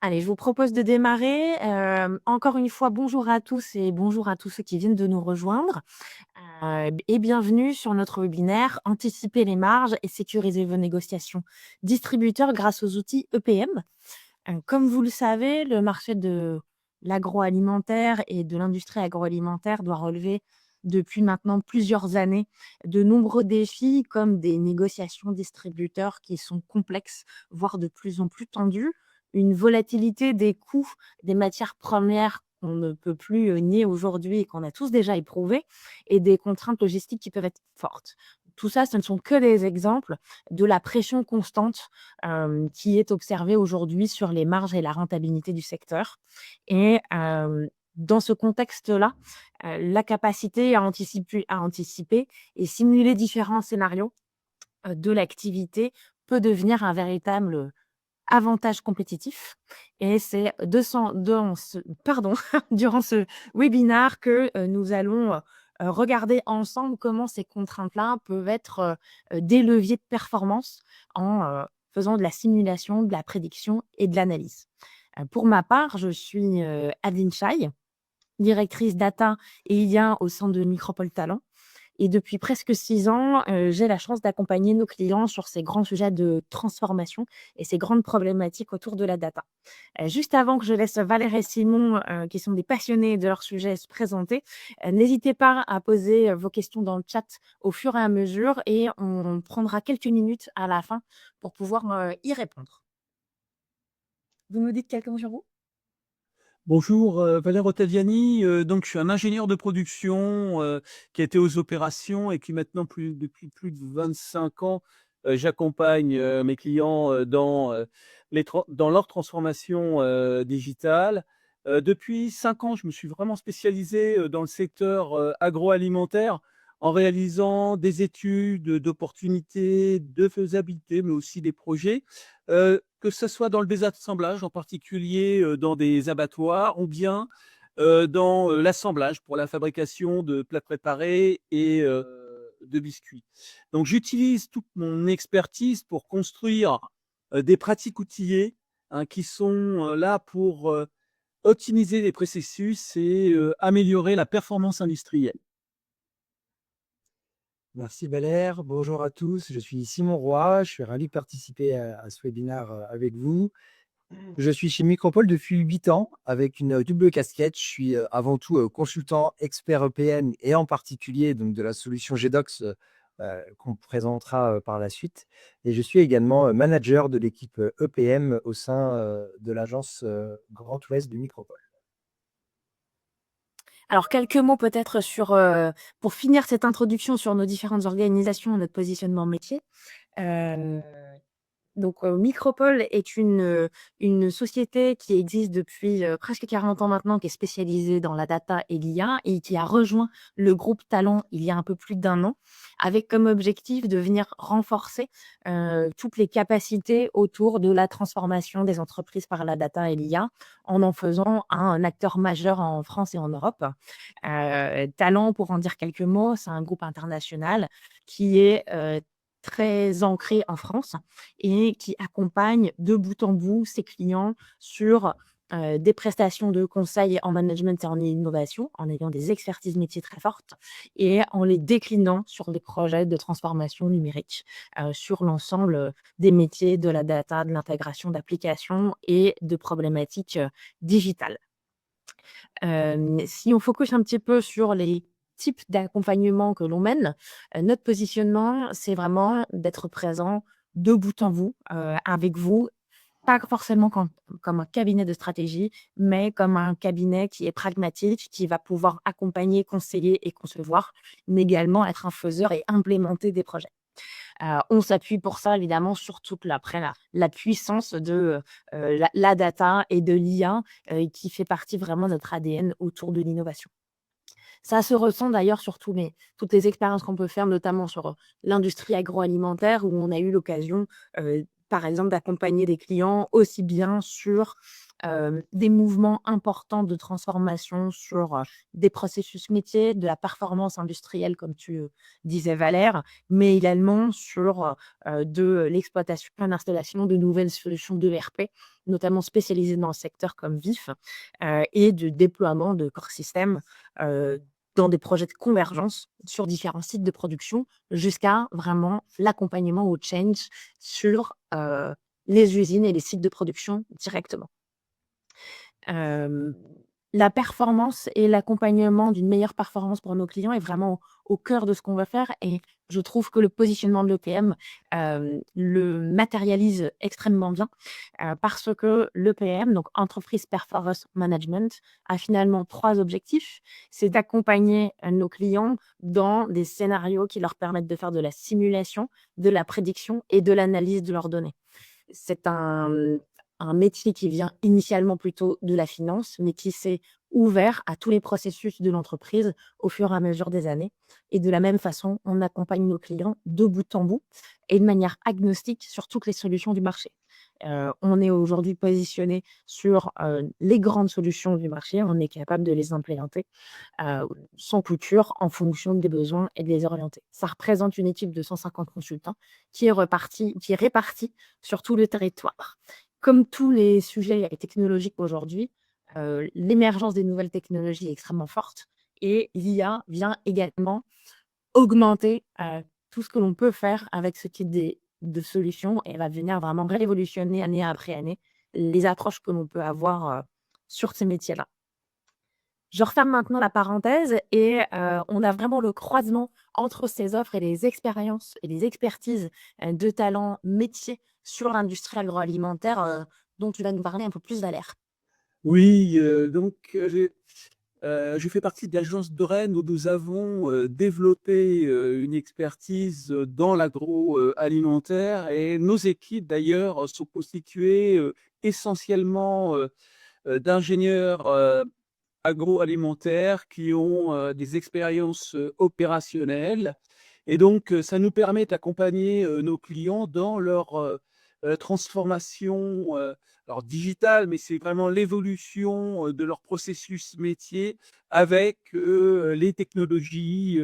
Allez, je vous propose de démarrer. Encore une fois, bonjour à tous et bonjour à tous ceux qui viennent de nous rejoindre. Et bienvenue sur notre webinaire «Anticiper les marges et sécuriser vos négociations distributeurs grâce aux outils EPM». Comme vous le savez, le marché de l'agroalimentaire et de l'industrie agroalimentaire doit relever depuis maintenant plusieurs années de nombreux défis comme des négociations distributeurs qui sont complexes, voire de plus en plus tendues, une volatilité des coûts des matières premières qu'on ne peut plus, nier aujourd'hui et qu'on a tous déjà éprouvé et des contraintes logistiques qui peuvent être fortes. Tout ça, ce ne sont que des exemples de la pression constante qui est observé aujourd'hui sur les marges et la rentabilité du secteur. Et dans ce contexte-là, la capacité à anticiper et simuler différents scénarios, de l'activité peut devenir un véritable avantage compétitif et c'est durant ce webinaire que, nous allons, regarder ensemble comment ces contraintes-là peuvent être, des leviers de performance en, faisant de la simulation, de la prédiction et de l'analyse. Pour ma part, je suis, Adeline Chaille, directrice data et IA au sein de Micropole Talent et depuis presque 6 ans, j'ai la chance d'accompagner nos clients sur ces grands sujets de transformation et ces grandes problématiques autour de la data. Juste avant que je laisse Valère et Simon, qui sont des passionnés de leur sujet, se présenter, n'hésitez pas à poser, vos questions dans le chat au fur et à mesure et on prendra quelques minutes à la fin pour pouvoir, y répondre. Vous nous dites quelques mots sur vous? Bonjour, Valère Ottaviani, donc je suis un ingénieur de production, qui a été aux opérations et qui maintenant depuis plus de 25 ans, j'accompagne, mes clients, dans leur transformation, digitale. Depuis 5 ans, je me suis vraiment spécialisé, dans le secteur, agroalimentaire en réalisant des études, d'opportunités, de faisabilité, mais aussi des projets. Que ce soit dans le désassemblage, en particulier, dans des abattoirs ou bien, dans, l'assemblage pour la fabrication de plats préparés et de biscuits. Donc j'utilise toute mon expertise pour construire, des pratiques outillées, hein, qui sont, là pour, optimiser les processus et améliorer la performance industrielle. Merci Valère, bonjour à tous, je suis Simon Roy, je suis ravi de participer à ce webinaire avec vous. Je suis chez Micropole depuis 8 ans avec une double casquette. Je suis avant tout consultant expert EPM et en particulier donc, de la solution GDocs qu'on présentera par la suite. Et je suis également manager de l'équipe EPM au sein de l'agence Grand Ouest de Micropole. Alors quelques mots peut-être sur, pour finir cette introduction sur nos différentes organisations et notre positionnement métier. Hem Donc, Micropole est une société qui existe depuis, presque 40 ans maintenant, qui est spécialisée dans la data et l'IA et qui a rejoint le groupe Talent il y a un peu plus d'1 an, avec comme objectif de venir renforcer, toutes les capacités autour de la transformation des entreprises par la data et l'IA, en faisant un acteur majeur en France et en Europe. Talent, pour en dire quelques mots, c'est un groupe international qui est, très ancré en France et qui accompagne de bout en bout ses clients sur, des prestations de conseil en management et en innovation, en ayant des expertises métiers très fortes et en les déclinant sur des projets de transformation numérique, sur l'ensemble, des métiers de la data, de l'intégration d'applications et de problématiques, digitales. Si on focus un petit peu sur les types d'accompagnement que l'on mène, notre positionnement, c'est vraiment d'être présent de bout en bout, avec vous, pas forcément comme un cabinet de stratégie, mais comme un cabinet qui est pragmatique, qui va pouvoir accompagner, conseiller et concevoir, mais également être un faiseur et implémenter des projets. On s'appuie pour ça évidemment sur toute la puissance de, la data et de l'IA, qui fait partie vraiment de notre ADN autour de l'innovation. Ça se ressent d'ailleurs sur toutes les expériences qu'on peut faire, notamment sur, l'industrie agroalimentaire où on a eu l'occasion, par exemple, d'accompagner des clients aussi bien sur des mouvements importants de transformation sur des processus métiers, de la performance industrielle, comme tu disais, Valère, mais également sur de l'exploitation et l'installation de nouvelles solutions d'ERP, notamment spécialisées dans le secteur comme VIF, et de déploiement de corps systèmes dans des projets de convergence sur différents sites de production, jusqu'à vraiment l'accompagnement au change sur les usines et les sites de production directement. Hem, la performance et l'accompagnement d'une meilleure performance pour nos clients est vraiment au cœur de ce qu'on va faire, et je trouve que le positionnement de l'EPM, le matérialise extrêmement bien, parce que l'EPM, donc Entreprise Performance Management, a finalement 3 objectifs. C'est d'accompagner, nos clients dans des scénarios qui leur permettent de faire de la simulation, de la prédiction et de l'analyse de leurs données. C'est un métier qui vient initialement plutôt de la finance, mais qui s'est ouvert à tous les processus de l'entreprise au fur et à mesure des années, et de la même façon, on accompagne nos clients de bout en bout et de manière agnostique sur toutes les solutions du marché. On est aujourd'hui positionné sur, les grandes solutions du marché, on est capable de les implémenter, heu, sans couture, en fonction des besoins, et de les orienter. Ça représente une équipe de 150 consultants qui est répartie sur tout le territoire. Comme tous les sujets technologiques aujourd'hui, l'émergence des nouvelles technologies est extrêmement forte, et l'IA vient également augmenter, tout ce que l'on peut faire avec ce type de solutions, et va venir vraiment révolutionner année après année les approches que l'on peut avoir, sur ces métiers-là. Je referme maintenant la parenthèse, et on a vraiment le croisement entre ces offres et les expériences et les expertises, de talents métiers sur l'industrie agroalimentaire, dont tu vas nous parler un peu plus, Valère. Oui, je fais partie de l'agence de Rennes où nous avons, développé, une expertise, dans l'agroalimentaire, et nos équipes d'ailleurs sont constituées, essentiellement, d'ingénieurs, agroalimentaires qui ont, des expériences, opérationnelles, et donc ça nous permet d'accompagner, nos clients dans leur, transformation, alors digitale, mais c'est vraiment l'évolution, de leur processus métier avec, les technologies,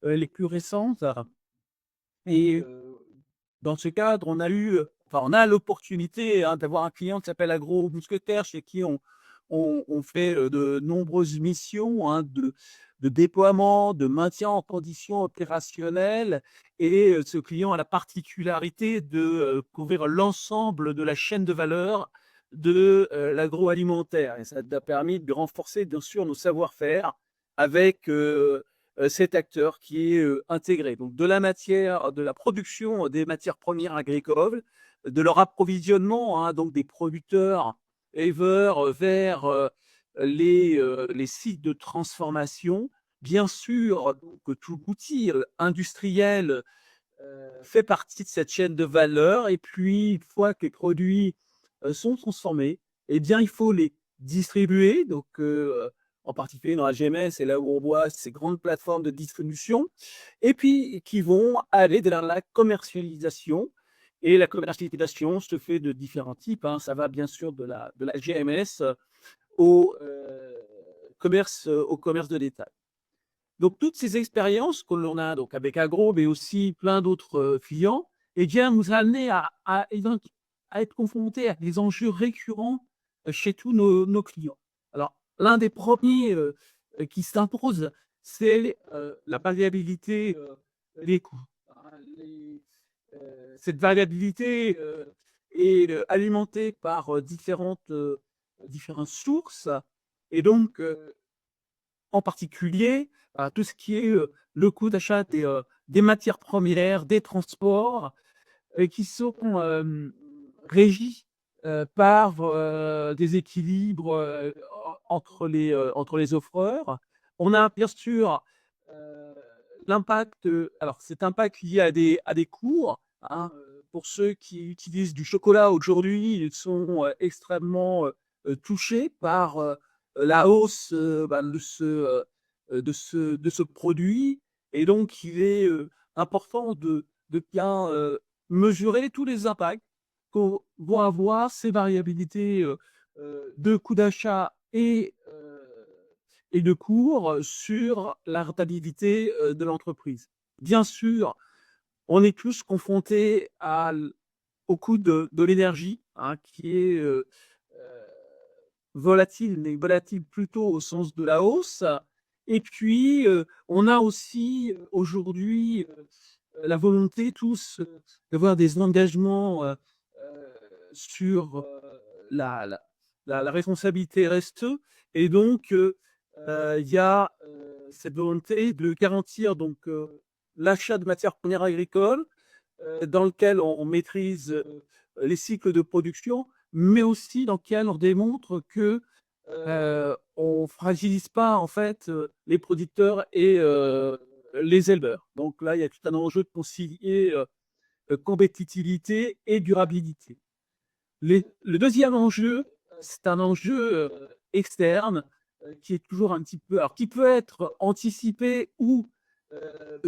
les plus récentes, et dans ce cadre, on a l'opportunité, hein, d'avoir un client qui s'appelle Agro Mousquetaires, chez qui on fait, de nombreuses missions, hein, de déploiement, de maintien en condition opérationnelle, et ce client a la particularité de, couvrir l'ensemble de la chaîne de valeur de, l'agroalimentaire, et ça nous a permis de renforcer bien sûr nos savoir-faire avec, cet acteur qui est, intégré. Donc de la production des matières premières agricoles, de leur approvisionnement, hein, donc des producteurs éleveurs, vers, les sites de transformation. Bien sûr, donc tout l'outil, industriel, fait partie de cette chaîne de valeur, et puis une fois que les produits, sont transformés, eh bien, il faut les distribuer, donc en particulier dans la GMS, c'est là où on voit ces grandes plateformes de distribution, et puis qui vont aller vers la commercialisation, et la commercialisation se fait de différents types, hein. Ça va bien sûr de la GMS au commerce de détail. Donc toutes ces expériences que l'on a donc avec Agro, mais aussi plein d'autres, clients, eh bien, nous a amenés à être confrontés à des enjeux récurrents, chez tous nos clients. Alors, l'un des premiers qui s'impose, c'est, la variabilité, des coûts. Hein, cette variabilité, est, alimentée par, différentes sources, et donc en particulier, tout ce qui est, le coût d'achat des matières premières, des transports, qui sont, régis, par, des équilibres, entre les offreurs. On a bien sûr, heu, l'impact, alors cet impact lié à des cours, hein, pour ceux qui utilisent du chocolat aujourd'hui, ils sont, extrêmement, touchés par, la hausse, de ce produit, et donc il est, important de bien, mesurer tous les impacts vont avoir ces variabilités de coût d'achat et de cours sur la rentabilité de l'entreprise. Bien sûr, on est tous confrontés au coût de l'énergie, hein, qui est volatile, mais volatile plutôt au sens de la hausse. Et puis, on a aussi aujourd'hui la volonté tous d'avoir des engagements sur la, la, la responsabilité RSE. Et donc, il y a cette volonté de garantir donc, l'achat de matières premières agricoles dans lequel on maîtrise les cycles de production, mais aussi dans lequel on démontre que on fragilise pas en fait les producteurs et les éleveurs. Donc là, il y a tout un enjeu de concilier compétitivité et durabilité. Le deuxième enjeu, c'est un enjeu externe qui est toujours un petit peu, alors qui peut être anticipé ou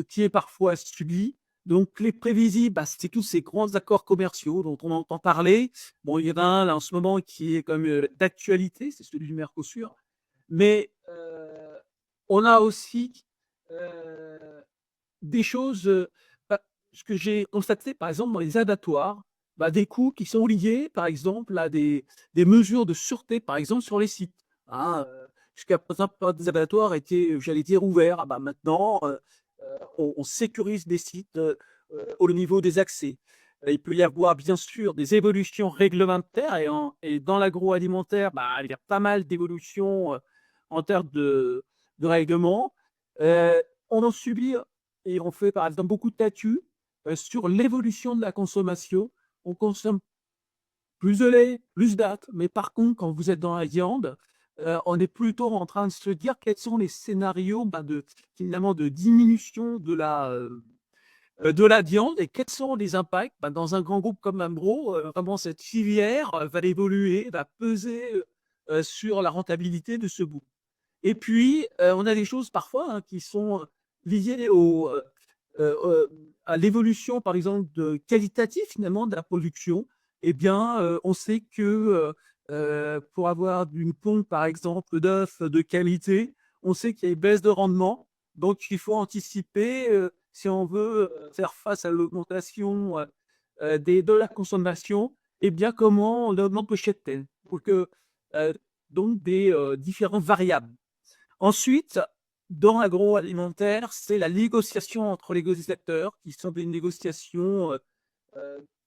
qui est parfois subi. Donc les prévisibles, bah, c'est tous ces grands accords commerciaux dont on entend parler. Bon, il y en a un là, en ce moment qui est comme d'actualité, c'est celui du Mercosur. Mais on a aussi des choses, bah, ce que j'ai constaté, par exemple, dans les abattoirs, bah, des coûts qui sont liés, par exemple, à des mesures de sûreté, par exemple, sur les sites. Hein, jusqu'à présent, des abattoirs étaient, j'allais dire, ouverts. Ah bah, maintenant, on sécurise des sites au niveau des accès. Il peut y avoir, bien sûr, des évolutions réglementaires et dans l'agroalimentaire, bah, il y a pas mal d'évolutions en termes de règlements. Euh, on en subit et on fait par exemple beaucoup de statuts sur l'évolution de la consommation. On consomme plus de lait, plus d'âtres, mais par contre, quand vous êtes dans la viande, on est plutôt en train de se dire quels sont les scénarios bah, finalement de diminution de la viande et quels sont les impacts bah, dans un grand groupe comme Ambro. Vraiment, cette filière va évoluer, va peser sur la rentabilité de ce bout. Et puis, on a des choses parfois hein, qui sont liées à l'évolution, par exemple, qualitative finalement de la production. Eh bien, on sait que pour avoir une pompe, par exemple, d'œufs de qualité, on sait qu'il y a une baisse de rendement. Donc, il faut anticiper si on veut faire face à l'augmentation de la consommation, eh bien, comment on peut-elle pour que donc des différentes variables. Ensuite, dans l'agroalimentaire, c'est la négociation entre les négociateurs, qui sont des négociations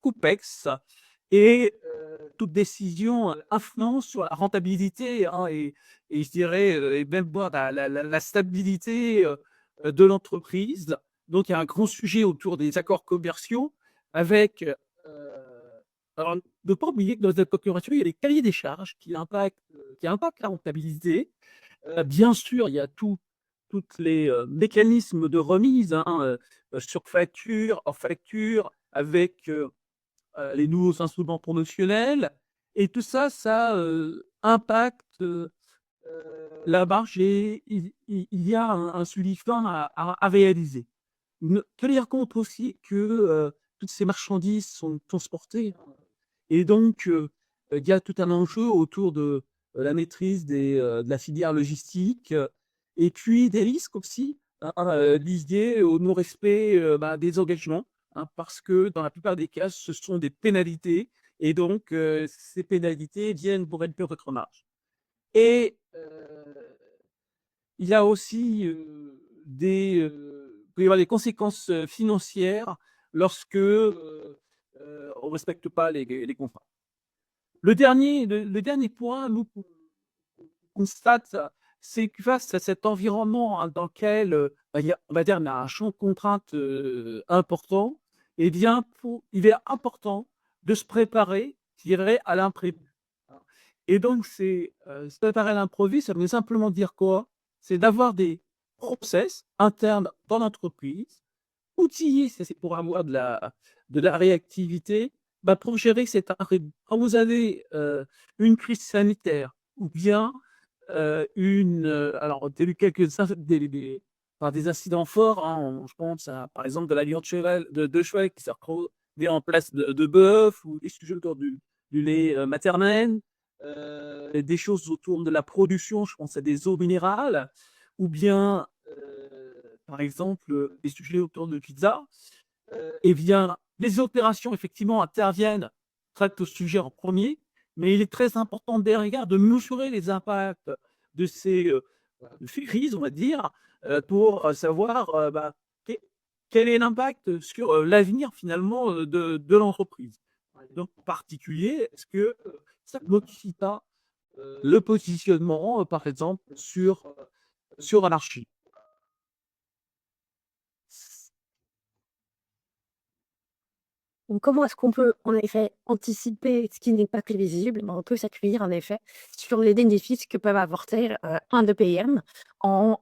complexes, et toute décision influence sur la rentabilité hein, et je dirais, et même voir la stabilité de l'entreprise. Donc, il y a un grand sujet autour des accords commerciaux avec. Alors, ne pas oublier que dans les accords commerciaux, il y a les cahiers des charges qui impactent la rentabilité. Bien sûr, il y a tous les mécanismes de remise hein, sur facture, hors facture, avec les nouveaux instruments promotionnels. Et tout ça, ça impacte la marge et il y a un suivi fin à réaliser. Tenir compte aussi que toutes ces marchandises sont transportées. Et donc, il y a tout un enjeu autour de la maîtrise de la filière logistique et puis des risques aussi hein, liés au non-respect bah, des engagements, hein, parce que dans la plupart des cas, ce sont des pénalités et donc ces pénalités viennent pour réduire votre marge. Et il y a aussi peut y avoir des conséquences financières lorsque on ne respecte pas les contrats. Le dernier point, nous constate, c'est que face à cet environnement hein, dans lequel bah, on va dire, il y a un champ de contraintes important, eh bien, il est important de se préparer, je dirais, à l'imprévu. Et donc, se préparer à l'imprévu, ça veut simplement dire quoi? C'est d'avoir des process internes dans l'entreprise, outillés, c'est pour avoir de la réactivité, bah, pour gérer cet imprévu. Quand vous avez une crise sanitaire ou bien alors, il y a eu des incidents forts, hein, je pense à, par exemple, de l'alliance de cheval qui s'est des en place de bœuf ou des sujets autour du lait, maternel, des choses autour de la production, je pense à des eaux minérales ou bien, par exemple, des sujets autour de pizza. Eh bien, les opérations effectivement interviennent, traitent au sujet en premier, mais il est très important derrière de mesurer les impacts de ces crises, on va dire, pour, savoir, bah, quel quel est l'impact sur, l'avenir finalement, de l'entreprise. Donc en particulier, est-ce que, ça ne modifie pas, le positionnement, par exemple sur un marché? Donc, comment est-ce qu'on peut, en effet, anticiper ce qui n'est pas prévisible? Ben, on peut s'appuyer, en effet, sur les bénéfices que peuvent apporter un EPM en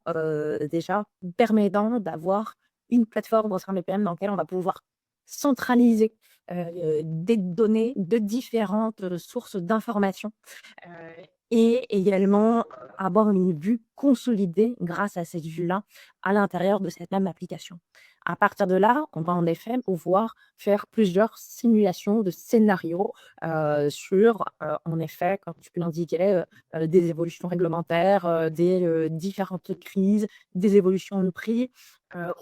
déjà permettant d'avoir une plateforme au sein de l'EPM dans laquelle on va pouvoir centraliser des données de différentes sources d'informations et également avoir une vue consolidée grâce à cette vue-là à l'intérieur de cette même application. À partir de là, on va en effet pouvoir faire plusieurs simulations de scénarios, sur, en effet, comme tu l'indiquais, des évolutions réglementaires, des, différentes crises, des évolutions de prix,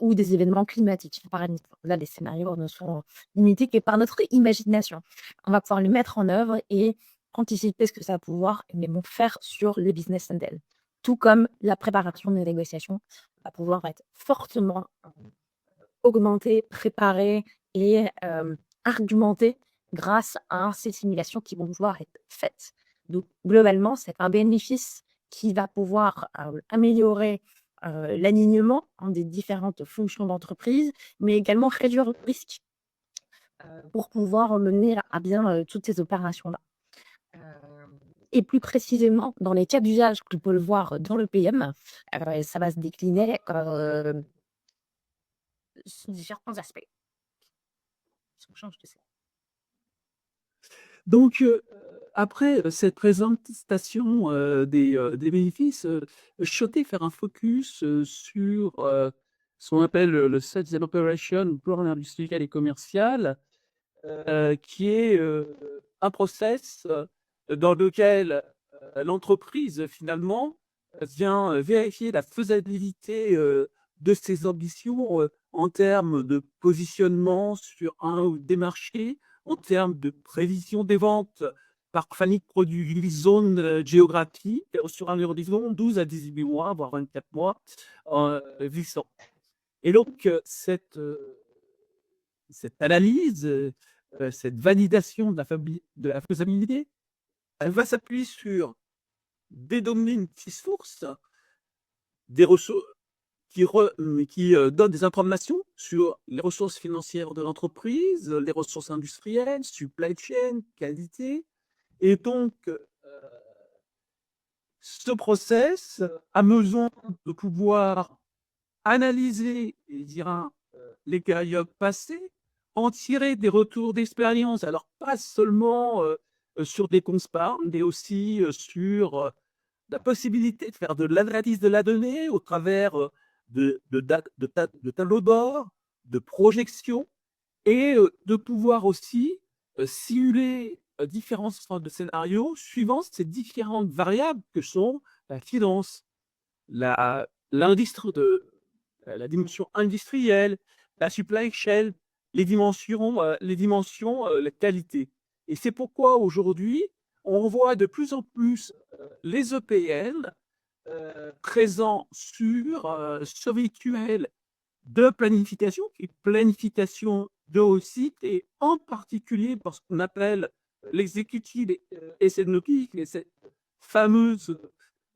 ou des événements climatiques. Par exemple, là, les scénarios ne sont limités que par notre imagination. On va pouvoir les mettre en œuvre et anticiper ce que ça va pouvoir, mais bon, faire sur le business model. Tout comme la préparation des négociations va pouvoir être fortement augmenter, préparer et argumenter grâce à ces simulations qui vont pouvoir être faites. Donc globalement, c'est un bénéfice qui va pouvoir, améliorer, l'alignement, hein, des différentes fonctions d'entreprise, mais également réduire le risque, pour pouvoir mener à bien, toutes ces opérations-là. Et plus précisément, dans les cas d'usage que tu peux le voir dans le PM, ça va se décliner, sous différents aspects. Si on change de Donc, après, cette présentation, des bénéfices, je souhaitais faire un focus, sur, ce qu'on appelle, le Sales and Operation, plan industriel et commercial, qui est, un process, dans lequel, l'entreprise finalement, vient, vérifier la faisabilité, de ses ambitions, en termes de positionnement sur un ou des marchés, en termes de prévision des ventes par famille de produits, zone, géographique, sur un horizon 12 à 18 mois, voire 24 mois, glissant. Et donc, cette analyse, cette validation de la faisabilité, elle va s'appuyer sur des données multi-sources, des ressources qui donnent des informations sur les ressources financières de l'entreprise, les ressources industrielles, supply chain, qualité. Et donc, ce process a besoin de pouvoir analyser, je dirais, les périodes passées, en tirer des retours d'expérience. Alors pas seulement, sur des constats, mais aussi, sur, la possibilité de faire de l'analyse de la donnée au travers, de tableaux de bord, de projections et de pouvoir aussi, simuler, différentes sortes de scénarios suivant ces différentes variables que sont la finance, l'industrie de la dimension industrielle, la supply chain, la qualité. Et c'est pourquoi aujourd'hui, on voit de plus en plus, les EPL, présents sur, ce rituel de planification, qui est planification de haut site et en particulier pour ce qu'on appelle l'exécutive et SNOP, qui est cette fameuse,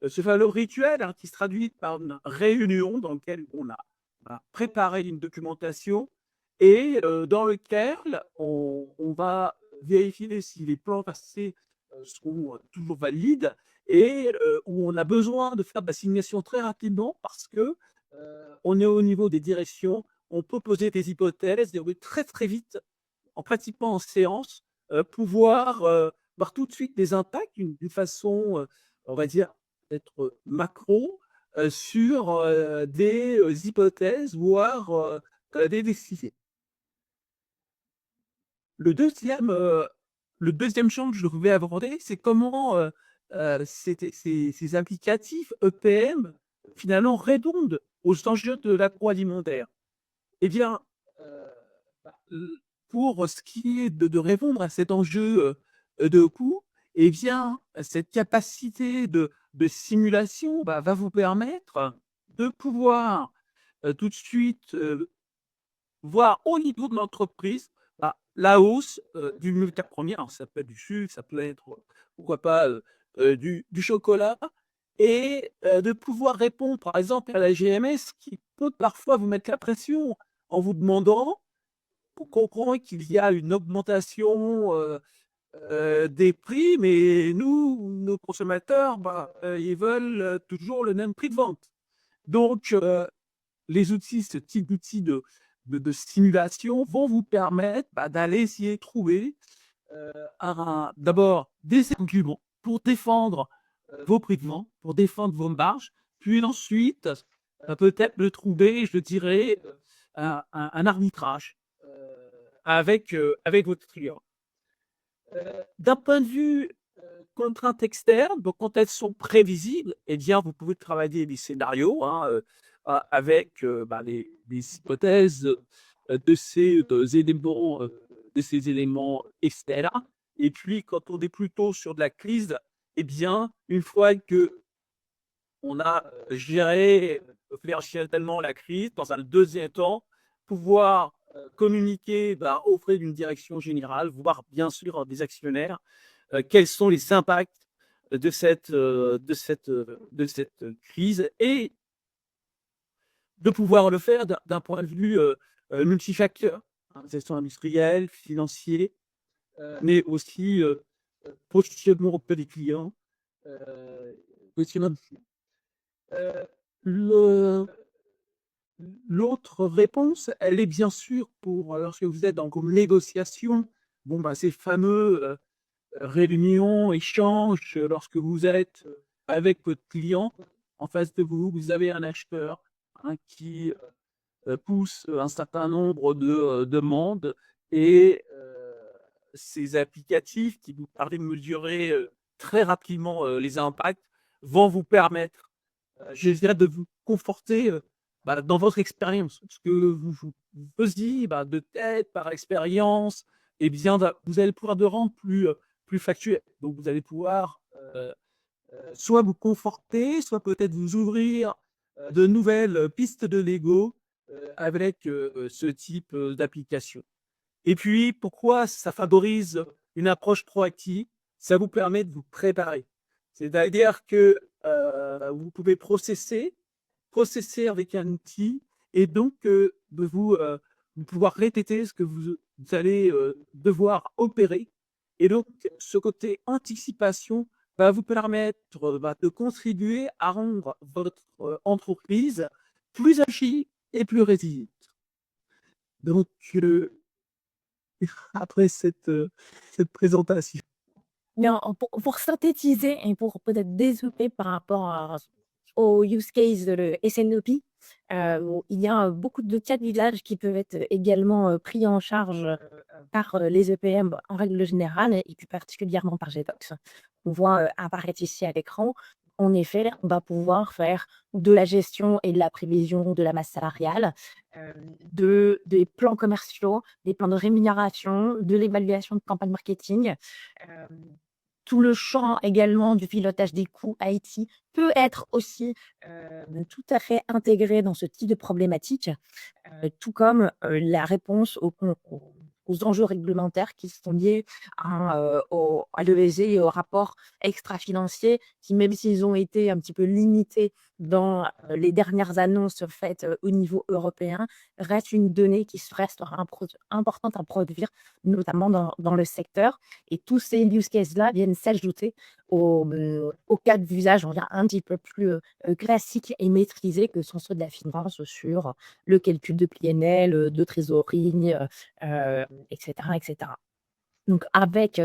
ce fameux rituel, hein, qui se traduit par une réunion dans lequel on a préparé une documentation et dans lequel on va vérifier si les plans passés, sont, toujours valides et où on a besoin de faire de l'assignation très rapidement parce que, on est au niveau des directions, on peut poser des hypothèses et on veut très, très vite, en pratiquement en séance, pouvoir, voir tout de suite des impacts d'une façon, on va dire, peut-être, macro, sur, des, hypothèses, voire, des décisions. Le deuxième, heu, le 2e champ que je voulais aborder, c'est comment, ces applicatifs EPM, finalement, répondent aux enjeux de l'agroalimentaire. Eh bien, heu, l pour ce qui est de répondre à cet enjeu, de coût, eh bien, cette capacité de simulation, va vous permettre de pouvoir, tout de suite, voir au niveau de l'entreprise, la hausse, du matière première. Alors ça peut être du sucre, ça peut être, pourquoi pas, du chocolat et de pouvoir répondre, par exemple, à la GMS qui peut parfois vous mettre la pression en vous demandant: «On comprend qu'il y a une augmentation, des prix, mais nous, nos consommateurs, ils veulent, toujours le même prix de vente». Donc les outils, ce type d'outils de stimulation vont vous permettre, d'aller essayer de trouver, d'abord des arguments pour défendre, vos prix de vente, pour défendre vos marges, puis ensuite, peut-être de trouver, je dirais, un arbitrage, avec votre client. D'un point de vue, contraintes externes, donc quand elles sont prévisibles, eh bien, vous pouvez travailler des scénarios, hein, avec, les hypothèses, de ces éléments externes et puis quand on est plutôt sur de la crise, eh bien, une fois qu'on a, géré, opérationnellement la crise, dans un deuxième temps, pouvoir, communiquer, auprès d'une direction générale, voire bien sûr des actionnaires, quels sont les impacts de cette crise et de pouvoir le faire d'un point de vue, multifacteur, hein, gestion industrielle, financier, mais aussi, positionnement auprès des clients, positionnement heu, le l'autre réponse, elle est bien sûr pour lorsque vous êtes dans vos négociations, ces fameux, réunions, échanges, lorsque vous êtes, avec votre client. En face de vous, vous avez un acheteur, hein, qui, pousse un certain nombre de, demandes et ces applicatifs qui vous permettent de mesurer, très rapidement, les impacts vont vous permettre, je dirais de vous conforter, dans votre expérience. Ce que vous faisiez, de tête, par expérience et bien vous allez pouvoir de rendre plus factuel. Donc vous allez pouvoir, soit vous conforter, soit peut-être vous ouvrir, de nouvelles, pistes de Lego, avec, ce type, d'application. Et puis pourquoi ça favorise une approche proactive? Ça vous permet de vous préparer. C'est-à-dire que, vous pouvez processer avec un outil et donc, vous pouvoir répéter ce que vous allez, devoir opérer et donc ce côté anticipation va vous permettre, de contribuer à rendre votre, entreprise plus agile et plus résiliente. Donc, après cette présentation. Bien, pour synthétiser et pour peut-être développer par rapport au use case de le SNOP, il y a beaucoup de cas d'usage qui peuvent être également pris en charge par les EPM en règle générale et plus particulièrement par Jedox. On voit apparaître ici à l'écran. En effet, on va pouvoir faire de la gestion et de la prévision de la masse salariale, des plans commerciaux, des plans de rémunération, de l'évaluation de campagne marketing. Euh, Tout le champ également du pilotage des coûts IT peut être aussi tout à fait intégré dans ce type de problématique, tout comme la réponse aux enjeux réglementaires qui sont liés à l'ESG et aux rapports extra-financiers qui, même s'ils ont été un petit peu limités dans les dernières annonces faites au niveau européen, restent une donnée qui reste importante à produire, notamment dans le secteur. Et tous ces use cases-là viennent s'ajouter aux cas d'usage, on va dire, un petit peu plus classiques et maîtrisés que sont ceux de la finance sur le calcul de PNL, de trésorerie, etc., etc. Donc avec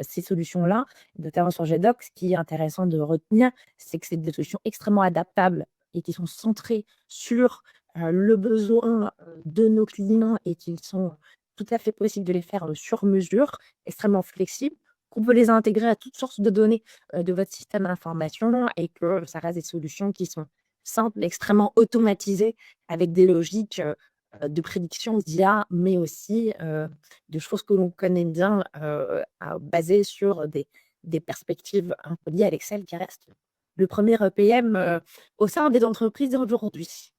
ces solutions-là, notamment sur Jedox, ce qui est intéressant de retenir, c'est que c'est des solutions extrêmement adaptables et qui sont centrées sur le besoin de nos clients et qui sont tout à fait possible de les faire, sur mesure, extrêmement flexibles, qu'on peut les intégrer à toutes sources de données, de votre système d'information et que ça reste des solutions qui sont simples, extrêmement automatisées avec des logiques, de prédiction d'IA, mais aussi, de choses que l'on connaît bien, basées sur des perspectives un peu liées à l'Excel qui reste le premier EPM, au sein des entreprises aujourd'hui.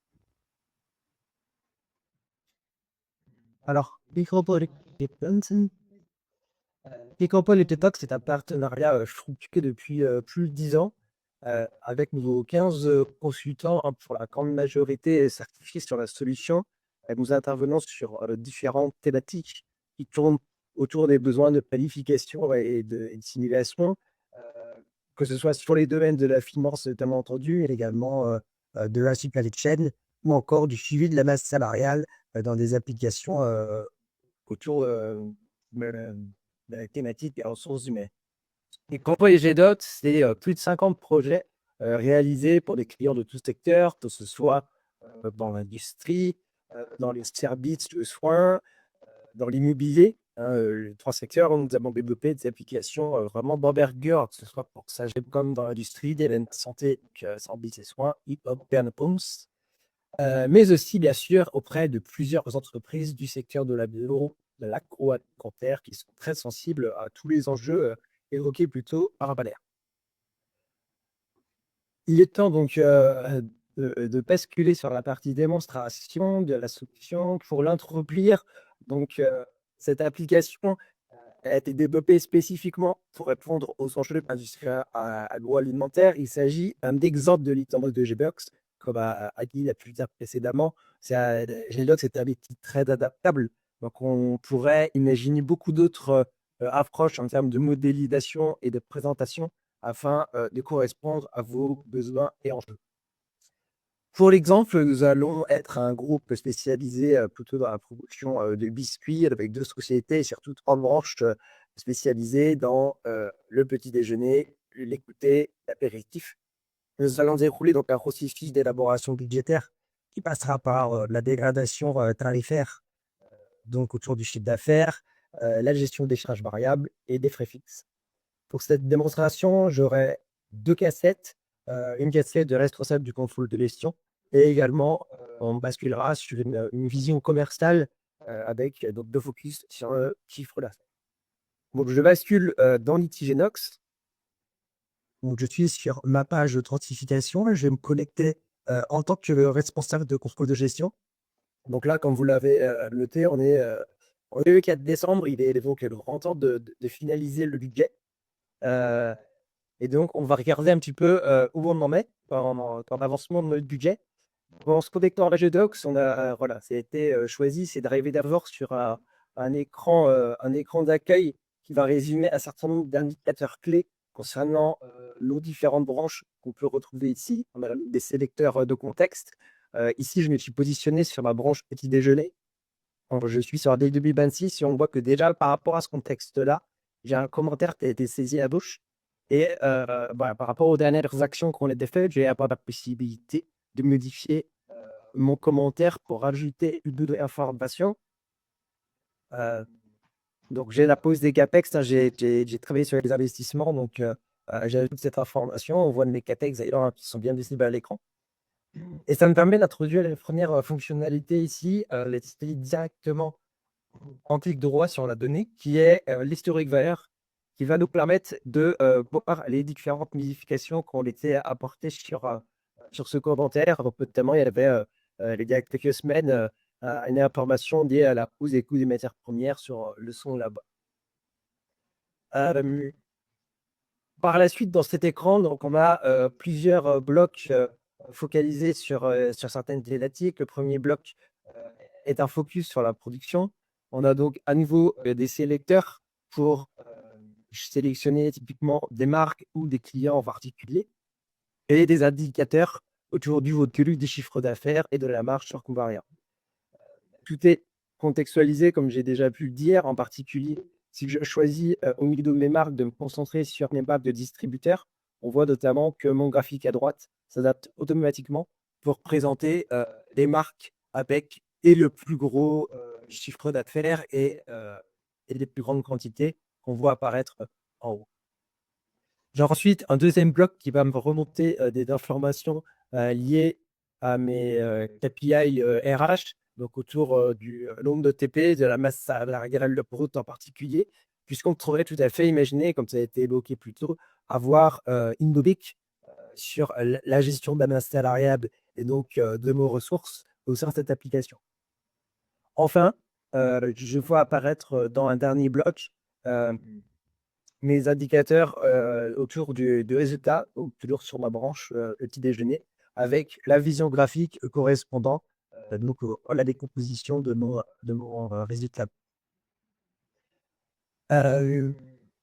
Alors, Micropole et Tetox, c'est un partenariat structuré depuis plus de 10 ans avec nos 15 consultants, hein, pour la grande majorité certifiés sur la solution. Nous intervenons sur différentes thématiques qui tournent autour des besoins de planification et de simulation, euh, que ce soit sur les domaines de la finance, notamment entendu, et également de la supply chain ou encore du suivi de la masse salariale dans des applications autour de la thématique des ressources humaines. Et Campo et GDOT, c'est plus de 50 projets réalisés pour des clients de tout secteur, que ce soit dans l'industrie, dans les services de soins, dans l'immobilier, hein, les 3 secteurs où nous avons développé des applications vraiment d'envergure, que ce soit pour Sagem comme dans l'industrie, des domaines de santé, donc services et soins, hip-hop, Pumps, mais aussi bien sûr auprès de plusieurs entreprises du secteur de de l'agroalimentaire qui sont très sensibles à tous les enjeux évoqués plus tôt par Valère. Il est temps donc de basculer sur la partie démonstration de la solution pour l'introduire. Donc cette application a été développée spécifiquement pour répondre aux enjeux industriels agroalimentaires. Il s'agit d'exemple de l'e-commerce de Gbox, comme Adi l'a pu le dire précédemment. Gbox est un outil très adaptable. Donc, on pourrait imaginer beaucoup d'autres approches en termes de modélisation et de présentation afin de correspondre à vos besoins et enjeux. Pour l'exemple, nous allons être un groupe spécialisé plutôt dans la production de biscuits avec 2 sociétés et surtout 3 branches spécialisées dans le petit déjeuner, les goûters, l'apéritif. Nous allons dérouler donc un processus d'élaboration budgétaire qui passera par la dégradation tarifaire, donc autour du chiffre d'affaires, la gestion des charges variables et des frais fixes. Pour cette démonstration, j'aurai 2 cassettes, une cassette de responsable du contrôle de gestion et également, on basculera sur une vision commerciale avec donc 2 focus sur le chiffre d'affaires. Donc je bascule dans l'Itigenox. Donc je suis sur ma page d'authentification. Je vais me connecter en tant que responsable de contrôle de gestion. Donc là, comme vous l'avez noté, on est le 4 décembre. Il est donc le grand temps de finaliser le budget. Et donc, on va regarder un petit peu où on en est dans l'avancement de notre budget. En se connectant à la GDocs, on a, voilà, ça a été choisi, c'est d'arriver d'abord sur un écran d'accueil qui va résumer un certain nombre d'indicateurs clés concernant nos différentes branches qu'on peut retrouver ici. On a des sélecteurs de contexte. Ici, je me suis positionné sur ma branche petit déjeuner. Donc, je suis sur dès 2026 et on voit que déjà, par rapport à ce contexte-là, j'ai un commentaire qui a été saisi à gauche. Et par rapport aux dernières actions qu'on a faites, j'ai pas la possibilité de modifier mon commentaire pour rajouter une nouvelle information. Donc, j'ai la pose des CAPEX. Hein, j'ai travaillé sur les investissements. Donc, j'ajoute cette information. On voit mes CAPEX d'ailleurs qui sont bien visibles à l'écran. Et ça me permet d'introduire les premières fonctionnalités ici, les tester directement en clic droit sur la donnée, qui est l'historique valeur, qui va nous permettre de voir les différentes modifications qui ont été apportées sur ce commentaire. Donc, notamment, il y avait il y a quelques semaines une information liée à la hausse des coûts des matières premières sur le son là-bas. Par la suite, dans cet écran, donc, on a plusieurs blocs focalisés sur certaines thématiques. Le premier bloc est un focus sur la production. On a donc à nouveau des sélecteurs pour sélectionner typiquement des marques ou des clients en particulier et des indicateurs autour du volume des chiffres d'affaires et de la marge sur coût variable. Tout est contextualisé, comme j'ai déjà pu le dire, en particulier si je choisis au milieu de mes marques de me concentrer sur mes marques de distributeurs. On voit notamment que mon graphique à droite s'adapte automatiquement pour présenter les marques avec et le plus gros chiffre d'affaires et les plus grandes quantités qu'on voit apparaître en haut. J'ai ensuite un deuxième bloc qui va me remonter des informations liées à mes KPI RH, donc autour du nombre de TP, de la masse salariale brute en particulier, puisqu'on pourrait tout à fait imaginer, comme ça a été évoqué plus tôt, avoir une rubrique sur la gestion de la masse salariale et donc de nos ressources au sein de cette application. Enfin, je vois apparaître dans un dernier bloc mes indicateurs autour du résultat, donc toujours sur ma branche le petit déjeuner, avec la vision graphique correspondant donc à la décomposition de mon résultat.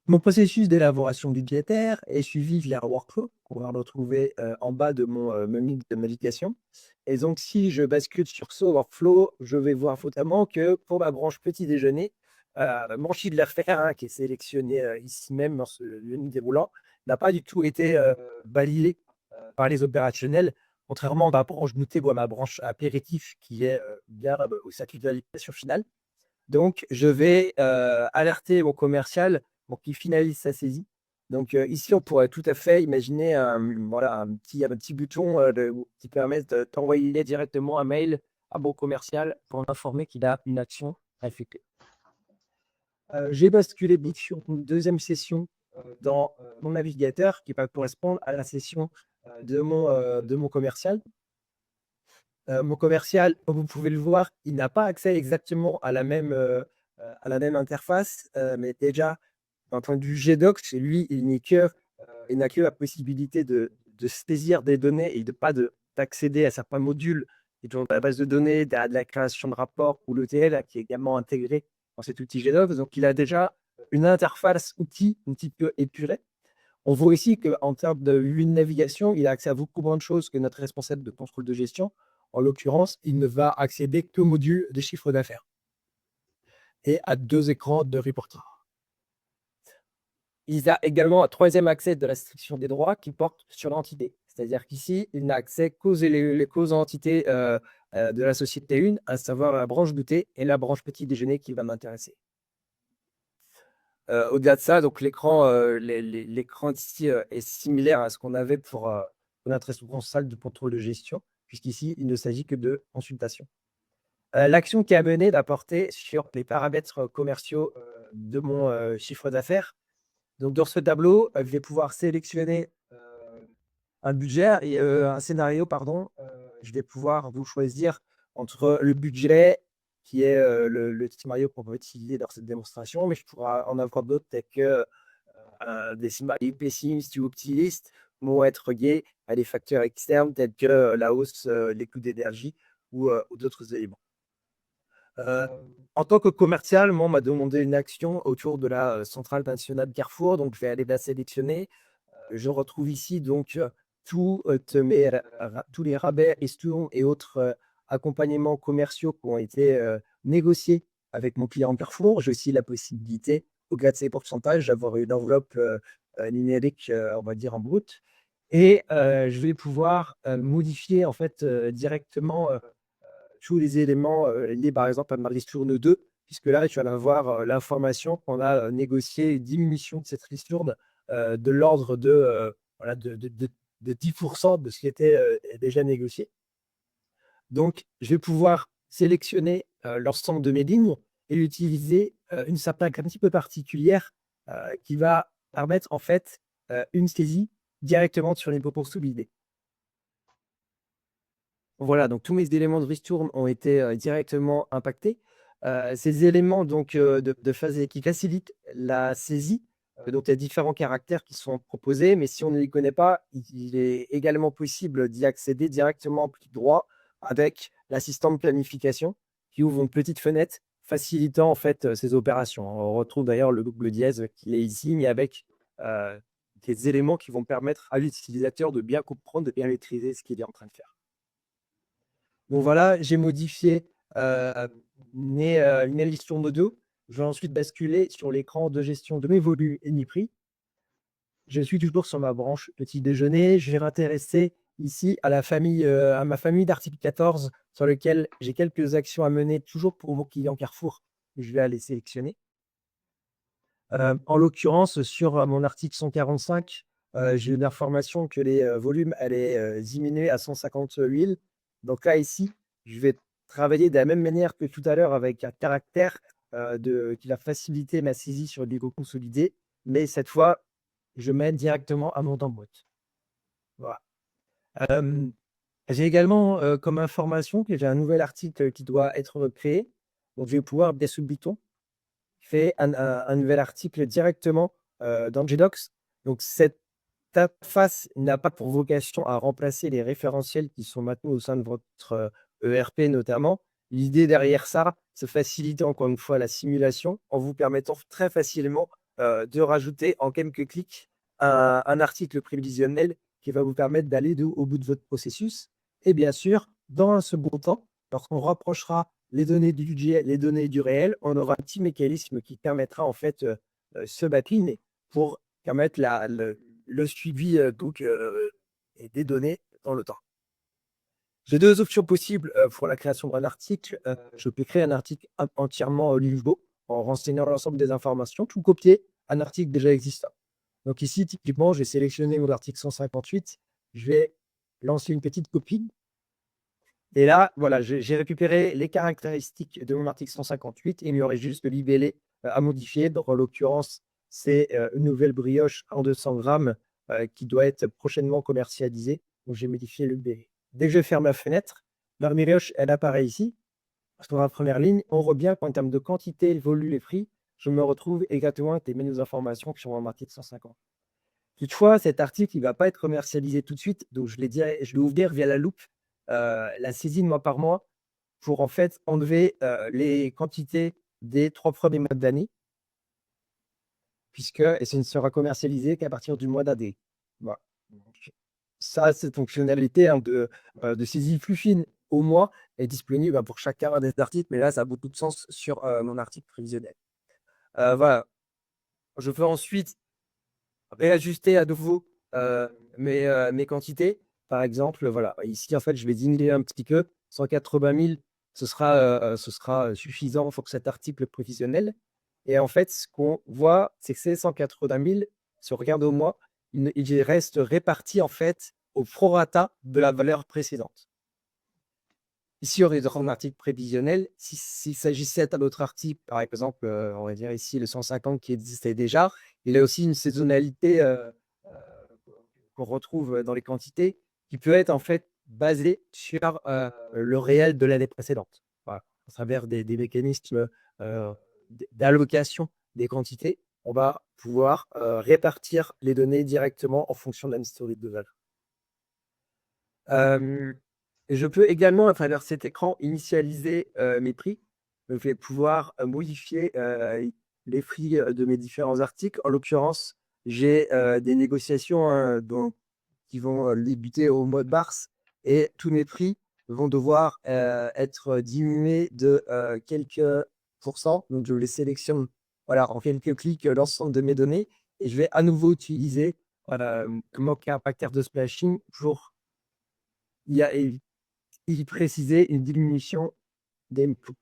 Mon processus d'élaboration budgétaire est suivi via un workflow qu'on va retrouver en bas de mon menu de navigation. Et donc, si je bascule sur ce workflow, je vais voir notamment que pour ma branche petit déjeuner, mon chiffre d'affaires, qui est sélectionné ici même dans ce menu déroulant, n'a pas du tout été validé par les opérationnels, contrairement à ma branche goûter ou à ma branche apéritif qui est bien au circuit de validation finale. Donc, je vais alerter mon commercial pour qu'il finalise sa saisie. Donc, ici, on pourrait tout à fait imaginer voilà, un petit bouton qui permet de t'envoyer directement un mail à mon commercial pour l'informer qu'il a une action à effectuer. J'ai basculé sur une deuxième session dans mon navigateur qui va correspondre à la session de mon commercial. Mon commercial, comme vous pouvez le voir, il n'a pas accès exactement à la même interface, mais déjà, d'un point de vue GDocs, chez lui, il n'a que la possibilité de saisir des données et d'accéder à certains modules qui sont dans la base de données, de la création de rapports ou l'ETL qui est également intégré dans cet outil GDocs. Donc, il a déjà une interface outil un petit peu épurée. On voit ici qu'en termes de vue de navigation, il a accès à beaucoup moins de choses que notre responsable de contrôle de gestion. En l'occurrence, il ne va accéder qu'au module des chiffres d'affaires et à 2 écrans de reporting. Il a également un troisième accès de la section des droits qui porte sur l'entité. C'est-à-dire qu'ici, il n'a accès qu'aux entités de la société 1, à savoir la branche goûter et la branche petit déjeuner qui va m'intéresser. Au-delà de ça, donc l'écran ici est similaire à ce qu'on avait pour notre responsable de contrôle de gestion, puisqu'ici, il ne s'agit que de consultation. L'action qui a mené d'apporter sur les paramètres commerciaux de mon chiffre d'affaires. Donc, dans ce tableau, je vais pouvoir sélectionner un budget et un scénario, pardon. Je vais pouvoir vous choisir entre le budget qui est le scénario qu'on va utiliser dans cette démonstration, mais je pourrais en avoir d'autres tels que des scénarios pessimiste ou optimiste vont être reliés à des facteurs externes tels que la hausse des coûts d'énergie ou d'autres éléments. En tant que commercial, moi, on m'a demandé une action autour de la centrale nationale Carrefour, donc je vais aller la sélectionner. Je retrouve ici donc tous les rabais, ristournes et autres accompagnements commerciaux qui ont été négociés avec mon client Carrefour. J'ai aussi la possibilité, au-delà de ces pourcentages, d'avoir une enveloppe numérique, on va dire en brut. Et je vais pouvoir modifier en fait directement tous les éléments liés par exemple à ma ristourne 2, puisque là, tu vas avoir l'information qu'on a négocié une diminution de cette ristourne de l'ordre de 10% de ce qui était déjà négocié. Donc, je vais pouvoir sélectionner l'ensemble de mes lignes et utiliser une syntaxe un petit peu particulière qui va permettre en fait une saisie directement sur les propos soulignés. Voilà, donc tous mes éléments de ristourne ont été directement impactés. Ces éléments donc de phase qui facilitent la saisie. Donc il y a différents caractères qui sont proposés, mais si on ne les connaît pas, il est également possible d'y accéder directement en clic droit avec l'assistant de planification qui ouvre une petite fenêtre facilitant en fait ces opérations. On retrouve d'ailleurs le double dièse qui est ici, mais avec des éléments qui vont permettre à l'utilisateur de bien comprendre, de bien maîtriser ce qu'il est en train de faire. Donc voilà, j'ai modifié une listion de 2. Je vais ensuite basculer sur l'écran de gestion de mes volumes et mes prix. Je suis toujours sur ma branche petit déjeuner. Je vais m'intéresser ici à ma famille d'articles 14 sur lequel j'ai quelques actions à mener toujours pour mon client Carrefour. Je vais aller sélectionner. En l'occurrence, sur mon article 145, j'ai eu l'information que les volumes allaient diminuer à 150 huiles. Donc là, ici, je vais travailler de la même manière que tout à l'heure avec un caractère qui va faciliter ma saisie sur le Lego consolidé, mais cette fois, je mets directement un montant brut. Voilà. J'ai également comme information que j'ai un nouvel article qui doit être créé. Donc, je vais pouvoir, dès ce bouton, fait un nouvel article directement dans Jedox. Donc, cette interface n'a pas pour vocation à remplacer les référentiels qui sont maintenus au sein de votre ERP notamment. L'idée derrière ça, c'est faciliter encore une fois la simulation en vous permettant très facilement de rajouter en quelques clics un article prévisionnel qui va vous permettre d'aller au bout de votre processus. Et bien sûr, dans un second temps, lorsqu'on rapprochera les données du budget, les données du réel, on aura un petit mécanisme qui permettra en fait ce mapping pour permettre le suivi et des données dans le temps. J'ai deux options possibles pour la création d'un article. Je peux créer un article entièrement Livebo en renseignant l'ensemble des informations, tout copier un article déjà existant. Donc ici, typiquement, j'ai sélectionné mon article 158. Je vais lancer une petite copie. Et là, voilà, j'ai récupéré les caractéristiques de mon article 158 et il y aurait juste le libellé à modifier. Donc, en l'occurrence, c'est une nouvelle brioche en 200 grammes qui doit être prochainement commercialisée. Donc, j'ai modifié le libellé. Dès que je ferme la fenêtre, la brioche, elle apparaît ici. Sur la première ligne, on voit bien qu'en termes de quantité, volume et prix, je me retrouve exactement avec les mêmes informations que sur mon article 150. Toutefois, cet article, il ne va pas être commercialisé tout de suite. Donc, je vais ouvrir via la loupe la saisie de mois par mois pour en fait enlever les quantités des 3 premiers mois de l'année, puisque ça ne sera commercialisé qu'à partir du mois d'avril. Voilà. Donc, ça, cette fonctionnalité de saisie plus fine au mois est disponible pour chacun des articles, mais là, ça a beaucoup de sens sur mon article prévisionnel. Voilà. Je peux ensuite réajuster à nouveau mes quantités. Par exemple, voilà, ici, en fait, je vais diminuer un petit peu. 180 000, ce sera suffisant pour cet article prévisionnel. Et en fait, ce qu'on voit, c'est que ces 180 000, si on regarde au mois, ils restent répartis en fait au prorata de la valeur précédente. Ici, on est dans un article prévisionnel. S'il s'agissait d'un autre article, par exemple, on va dire ici le 150 qui existait déjà, il a aussi une saisonnalité qu'on retrouve dans les quantités qui peut être en fait basée sur le réel de l'année précédente. Voilà. À travers des mécanismes d'allocation des quantités, on va pouvoir répartir les données directement en fonction de la historique de valeur. Et je peux également, à travers cet écran, initialiser mes prix. Je vais pouvoir modifier les prix de mes différents articles. En l'occurrence, j'ai des négociations qui vont débuter au mois de mars et tous mes prix vont devoir être diminués de quelques pourcents. Donc, je les sélectionne voilà, en quelques clics l'ensemble de mes données et je vais à nouveau utiliser mon caractère de splashing pour il précisait une diminution des coûts.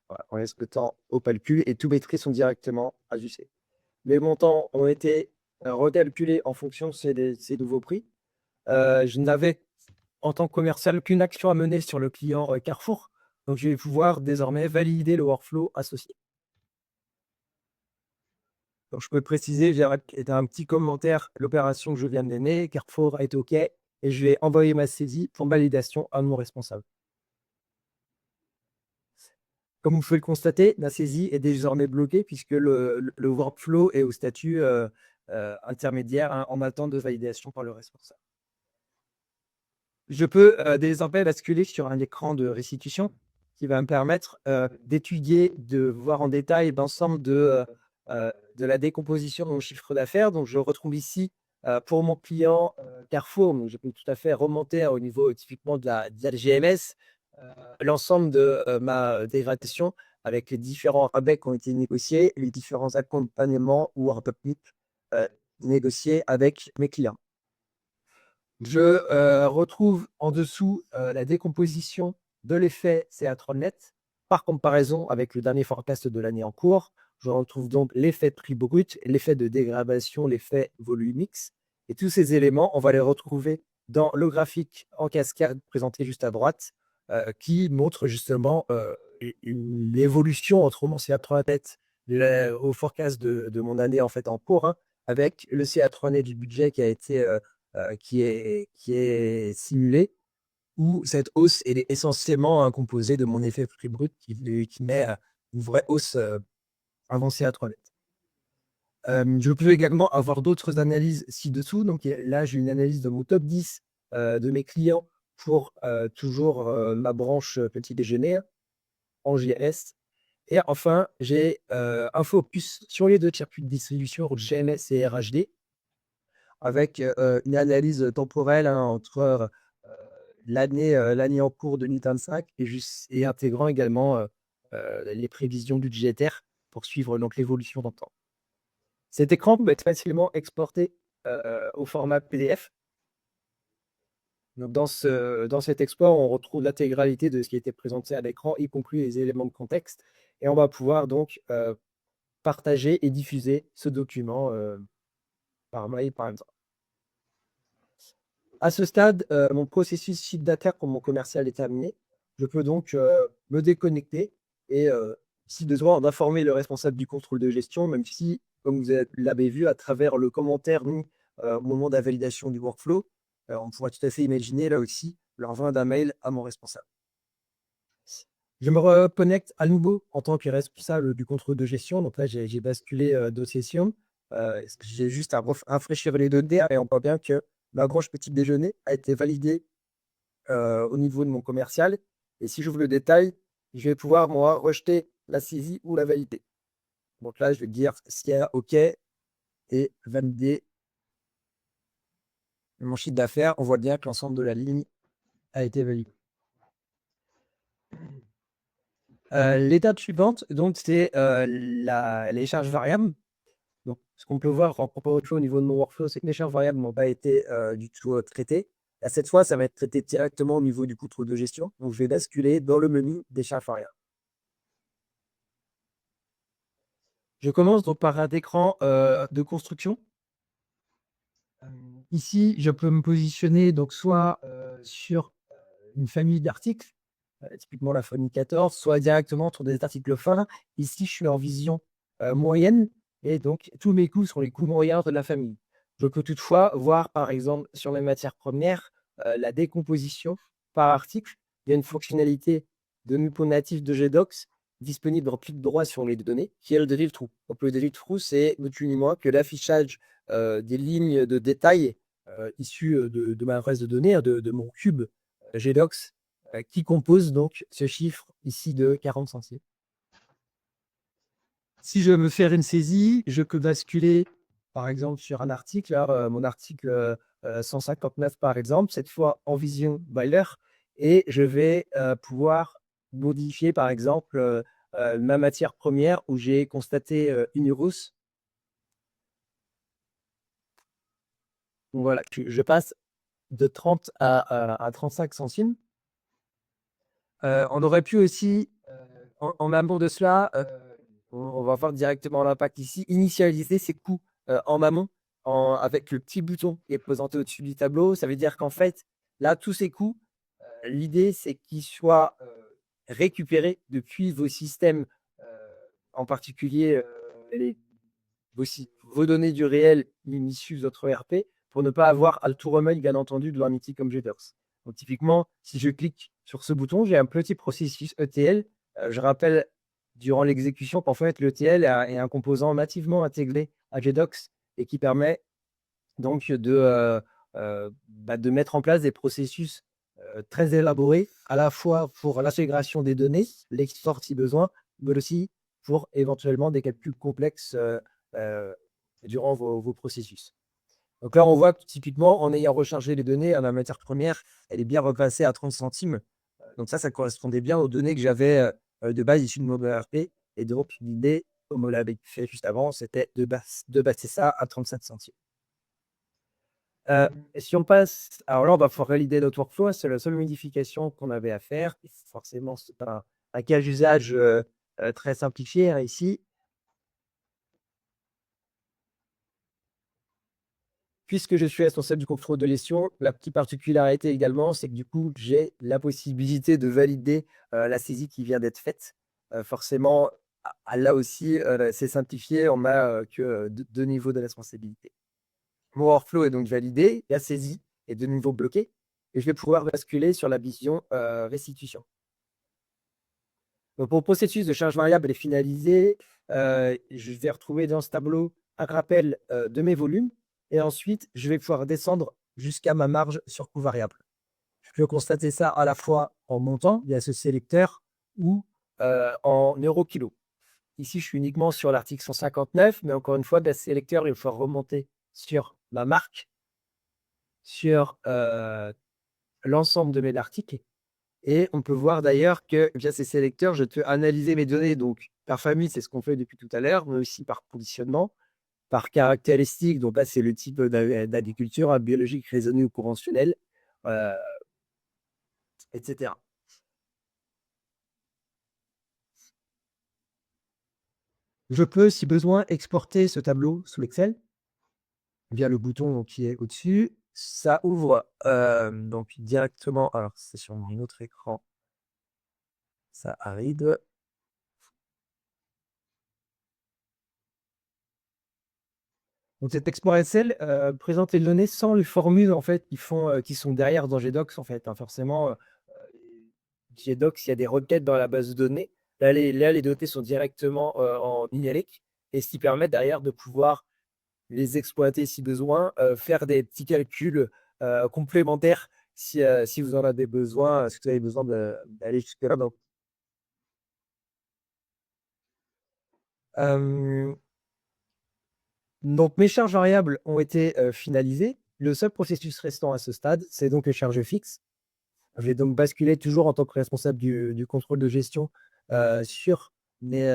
Voilà, on laisse le temps au calcul et tous mes prix sont directement ajustés. Les montants ont été recalculés en fonction de ces nouveaux prix. Je n'avais en tant que commercial qu'une action à mener sur le client Carrefour. Donc, je vais pouvoir désormais valider le workflow associé. Donc, je peux préciser, j'ai un petit commentaire, l'opération que je viens de mener, Carrefour est OK, et je vais envoyer ma saisie pour validation à mon responsable. Comme vous pouvez le constater, la saisie est désormais bloquée puisque le workflow est au statut intermédiaire en attente de validation par le responsable. Je peux désormais basculer sur un écran de restitution qui va me permettre d'étudier, de voir en détail l'ensemble de la décomposition de mon chiffre d'affaires. Donc, je retrouve ici pour mon client Carrefour, donc je peux tout à fait remonter au niveau typiquement de la GMS, l'ensemble de ma dégradation avec les différents rabais qui ont été négociés, les différents accompagnements ou un peu plus négociés avec mes clients. Je retrouve en dessous la décomposition de l'effet CA3net par comparaison avec le dernier forecast de l'année en cours. Je retrouve donc l'effet prix brut, l'effet de dégradation, l'effet volume X. Et tous ces éléments, on va les retrouver dans le graphique en cascade présenté juste à droite, qui montre justement l'évolution entre mon CA3net au forecast de mon année en fait en cours, hein, avec le CA3net du budget qui a été qui est simulé, où cette hausse elle est essentiellement composée de mon effet prix brut qui met une vraie hausse avancée à 3 net. Je peux également avoir d'autres analyses ci-dessous. Donc là, j'ai une analyse de mon top 10 de mes clients pour toujours ma branche petit déjeuner en JLS. Et enfin, j'ai un focus sur les deux circuits de distribution, GMS et RHD, avec une analyse temporelle, hein, entre l'année en cours 2025 et intégrant également les prévisions budgétaires pour suivre donc l'évolution dans le temps. Cet écran peut être facilement exporté au format PDF. Donc dans cet export, on retrouve l'intégralité de ce qui a été présenté à l'écran, y compris les éléments de contexte. Et on va pouvoir donc partager et diffuser ce document par mail, par exemple. À ce stade, mon processus chiffre d'affaires pour mon commercial est terminé. Je peux donc me déconnecter et, si besoin, en informer le responsable du contrôle de gestion, même si, comme vous l'avez vu à travers le commentaire mis au moment de la validation du workflow, on pourrait tout à fait imaginer là aussi l'envoi d'un mail à mon responsable. Je me reconnecte à nouveau en tant que responsable du contrôle de gestion. Donc là, j'ai basculé d'autres sessions. J'ai juste à rafraîchir les données et on voit bien que ma branche petit déjeuner a été validée au niveau de mon commercial. Et si j'ouvre le détail, je vais pouvoir, moi, rejeter la saisie ou la valider. Donc là, je vais dire s'il y a OK et valider mon chiffre d'affaires. On voit bien que l'ensemble de la ligne a été validé. L'étape suivante, donc, c'est les charges variables. Donc, ce qu'on peut voir en propos au niveau de mon workflow, c'est que les charges variables n'ont pas été du tout traitées. Là, cette fois, ça va être traité directement au niveau du contrôle de gestion. Donc, je vais basculer dans le menu des charges variables. Je commence donc par un écran de construction. Ici, je peux me positionner donc soit sur une famille d'articles, typiquement la famille 14, soit directement sur des articles fins. Ici, je suis en vision moyenne et donc tous mes coûts sont les coûts moyens de la famille. Je peux toutefois voir, par exemple, sur mes matières premières, la décomposition par article. Il y a une fonctionnalité de Nupo natif de GDocs disponible en clic droit sur les données, qui est le drill through. Donc le drill through, c'est ni plus ni moins que l'affichage des lignes de détail issues de ma base de données, hein, de mon cube GDocs, qui compose donc ce chiffre ici de 40 centimes. Si je veux me faire une saisie, je peux basculer par exemple sur un article, mon article 159 par exemple, cette fois en vision Byler, et je vais pouvoir modifier par exemple ma matière première où j'ai constaté une hausse. Donc voilà, je passe de 30 à 35 centimes. On aurait pu aussi, en amont de cela, on va voir directement l'impact ici, initialiser ces coûts en amont avec le petit bouton qui est présenté au-dessus du tableau. Ça veut dire qu'en fait, là, tous ces coûts, l'idée, c'est qu'ils soient récupérés depuis vos systèmes, en particulier vos données du réel issues de votre ERP, pour ne pas avoir à tout remettre, bien entendu, de un outil comme GDocs. Donc, typiquement, si je clique sur ce bouton, j'ai un petit processus ETL. Je rappelle durant l'exécution qu'en fait, l'ETL est un composant nativement intégré à GDocs et qui permet donc de mettre en place des processus très élaborés, à la fois pour l'intégration des données, l'export si besoin, mais aussi pour éventuellement des calculs complexes durant vos processus. Donc là, on voit que typiquement, en ayant rechargé les données à la matière première, elle est bien repassée à 30 centimes. Donc ça correspondait bien aux données que j'avais de base issues de mon ERP. Et donc, l'idée, comme on l'avait fait juste avant, c'était de passer ça à 37 centimes. Si on passe, alors là, on va pouvoir valider notre workflow. C'est la seule modification qu'on avait à faire. Forcément, c'est un cas d'usage très simplifié, hein, ici. Puisque je suis responsable du contrôle de gestion, la petite particularité également, c'est que du coup, j'ai la possibilité de valider la saisie qui vient d'être faite. Forcément, là aussi, c'est simplifié. On n'a que deux niveaux de responsabilité. Mon workflow est donc validé, la saisie est de nouveau bloquée, et je vais pouvoir basculer sur la vision restitution. Donc, mon processus de charge variable est finalisé. Je vais retrouver dans ce tableau un rappel de mes volumes, et ensuite, je vais pouvoir descendre jusqu'à ma marge sur coût variable. Je peux constater ça à la fois en montant via ce sélecteur ou en euros kilo. Ici, je suis uniquement sur l'article 159, mais encore une fois, le sélecteur, il faut remonter sur ma marque, sur l'ensemble de mes articles. Et on peut voir d'ailleurs que via ces sélecteurs, je peux analyser mes données. Donc, par famille, c'est ce qu'on fait depuis tout à l'heure, mais aussi par positionnement, par caractéristique. Donc là, c'est le type d'agriculture, biologique, raisonnée ou conventionnelle, euh, etc. Je peux, si besoin, exporter ce tableau sous l'Excel via le bouton qui est au-dessus. Ça ouvre donc directement. Alors, c'est sur un autre écran. Ça arrive. Donc cet export Excel présente les données sans les formules en fait qui sont derrière dans GDocs en fait, hein. Forcément, GDocs, il y a des requêtes dans la base de données. Là, les données sont directement en numérique, et ce qui permet derrière de pouvoir les exploiter si besoin, faire des petits calculs complémentaires si vous en avez besoin, si vous avez besoin d'aller jusque-là. Donc, mes charges variables ont été finalisées. Le seul processus restant à ce stade, c'est donc les charges fixes. Je vais donc basculer toujours en tant que responsable du contrôle de gestion sur mes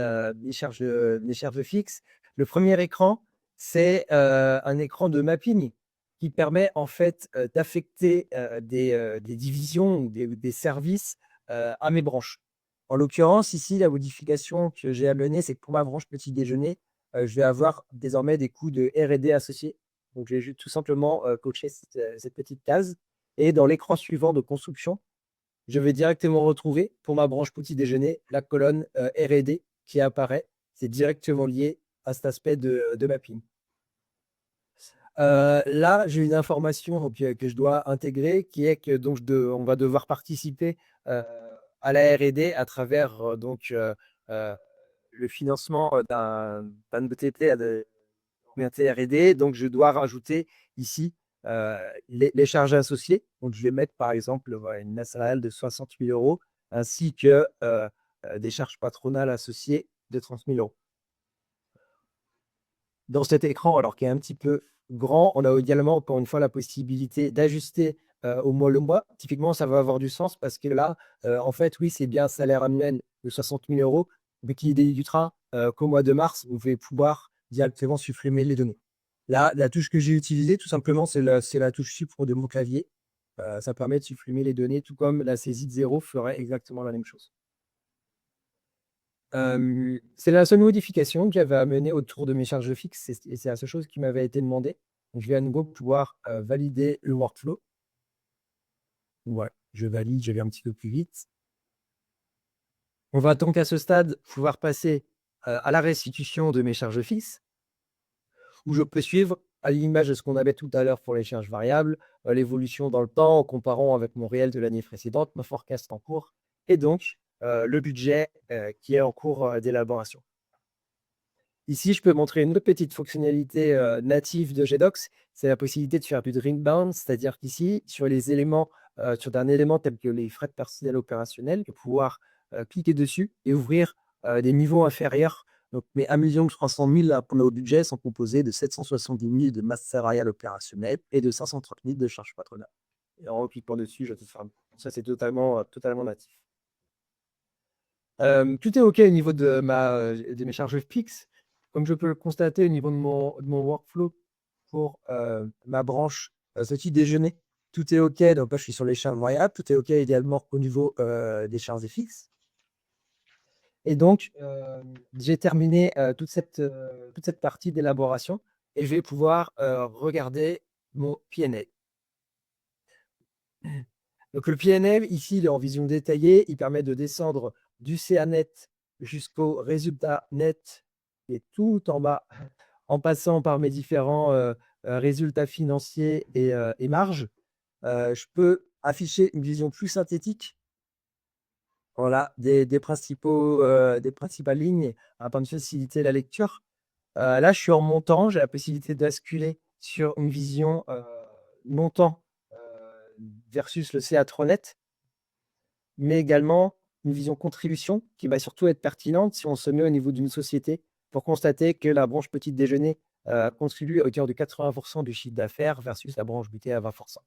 charges fixes. Le premier écran, c'est un écran de mapping qui permet en fait d'affecter des divisions ou des services à mes branches. En l'occurrence, ici, la modification que j'ai à mener, c'est que pour ma branche petit déjeuner, je vais avoir désormais des coûts de R&D associés. Donc, j'ai tout simplement coché cette petite case. Et dans l'écran suivant de construction, je vais directement retrouver pour ma branche petit déjeuner la colonne R&D qui apparaît. C'est directement lié à cet aspect de mapping. Là, j'ai une information donc, que je dois intégrer qui est que donc, on va devoir participer à la R&D à travers le financement d'un BTP R&D. Donc, je dois rajouter ici les charges associées. Donc, je vais mettre par exemple une masse salariale de 60 000 euros ainsi que des charges patronales associées de 30 000 euros. Dans cet écran, alors qui est un petit peu grand, on a également, encore une fois, la possibilité d'ajuster au mois le mois. Typiquement, ça va avoir du sens parce que là, en fait, oui, c'est bien un salaire annuel de 60 000 euros, mais qui débutera qu'au mois de mars, vous pouvez pouvoir directement supprimer les données. Là, la touche que j'ai utilisée, tout simplement, c'est la touche support de mon clavier. Ça permet de supprimer les données, tout comme la saisie de zéro ferait exactement la même chose. C'est la seule modification que j'avais à mener autour de mes charges fixes, et c'est la seule chose qui m'avait été demandée. Donc, je vais à nouveau pouvoir valider le workflow. Ouais, je valide, je vais un petit peu plus vite. On va donc à ce stade pouvoir passer à la restitution de mes charges fixes, où je peux suivre, à l'image de ce qu'on avait tout à l'heure pour les charges variables, l'évolution dans le temps en comparant avec mon réel de l'année précédente, ma forecast en cours, et donc le budget qui est en cours d'élaboration. Ici, je peux montrer une autre petite fonctionnalité native de GDocs, c'est la possibilité de faire du drill down, c'est-à-dire qu'ici, sur les éléments, sur un élément tel que les frais de personnel opérationnel, de pouvoir cliquer dessus et ouvrir des niveaux inférieurs. Donc, mes 1 300 000 là, pour nos budgets sont composés de 770 000 de masse salariale opérationnelle et de 530 000 de charges patronales. Et en cliquant dessus, je te ferme. Ça, c'est totalement natif. Tout est OK au niveau de mes charges fixes. Comme je peux le constater au niveau de mon workflow pour ma branche ce petit déjeuner. Tout est OK, donc là, je suis sur les charges variables. Tout est OK également au niveau des charges fixes. Et donc, j'ai terminé toute cette partie d'élaboration et je vais pouvoir regarder mon PNL. Donc, le PNL, ici, il est en vision détaillée. Il permet de descendre du CA net jusqu'au résultat net qui est tout en bas, en passant par mes différents résultats financiers et marges. Je peux afficher une vision plus synthétique, voilà, des principales lignes afin de faciliter la lecture. Là, je suis en montant, j'ai la possibilité de basculer sur une vision montant versus le CA trop net, mais également une vision contribution qui va surtout être pertinente si on se met au niveau d'une société pour constater que la branche petit déjeuner contribue à hauteur de 80% du chiffre d'affaires versus la branche BT à 20%.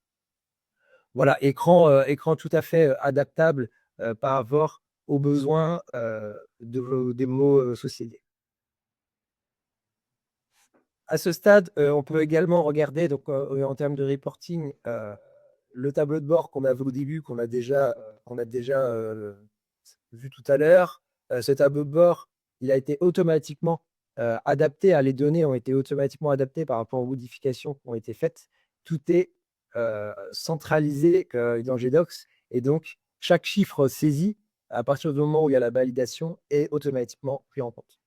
Voilà, écran tout à fait adaptable par rapport aux besoins des mots sociétés. À ce stade, on peut également regarder donc, en termes de reporting, le tableau de bord qu'on avait au début, qu'on a déjà vu tout à l'heure. Ce tableau de bord, il a été automatiquement adapté, les données ont été automatiquement adaptées par rapport aux modifications qui ont été faites. Tout est centralisé dans GDocs et donc chaque chiffre saisi, à partir du moment où il y a la validation, est automatiquement pris en compte.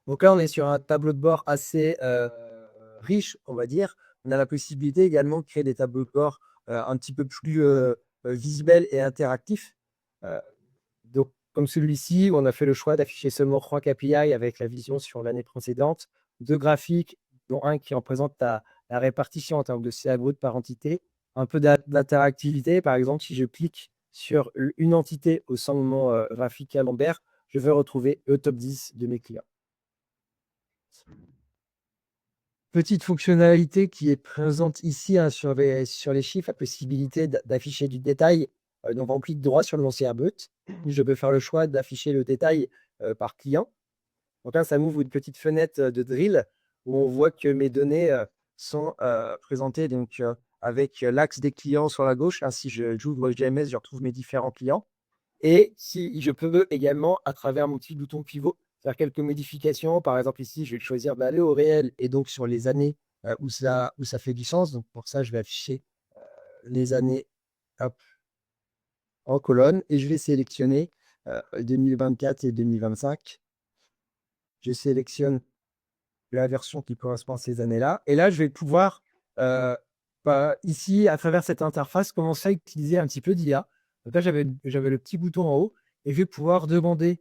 Donc là, on est sur un tableau de bord assez riche, on va dire. On a la possibilité également de créer des tableaux de bord un petit peu plus visuels et interactifs. Donc, comme celui-ci, on a fait le choix d'afficher seulement 3 KPI avec la vision sur l'année précédente, 2 graphiques, dont un qui représente la répartition en termes de CA brut par entité, un peu d'interactivité. Par exemple, si je clique sur une entité au sein de mon graphique camembert, je vais retrouver le top 10 de mes clients. Petite fonctionnalité qui est présente ici sur les chiffres, la possibilité d'afficher du détail. Donc, on clique droit sur mon CA brut. Je peux faire le choix d'afficher le détail par client. Donc là, ça m'ouvre une petite fenêtre de drill où on voit que mes données sont présentées donc, avec l'axe des clients sur la gauche. Si j'ouvre GMS, je retrouve mes différents clients. Et si je peux également, à travers mon petit bouton pivot, faire quelques modifications. Par exemple, ici, je vais choisir d'aller au réel et donc sur les années où ça fait du sens. Donc, pour ça, je vais afficher les années hop, en colonne et je vais sélectionner 2024 et 2025. Je sélectionne la version qui correspond à ces années-là. Et là, je vais pouvoir, ici, à travers cette interface, commencer à utiliser un petit peu d'IA. Donc là, j'avais le petit bouton en haut et je vais pouvoir demander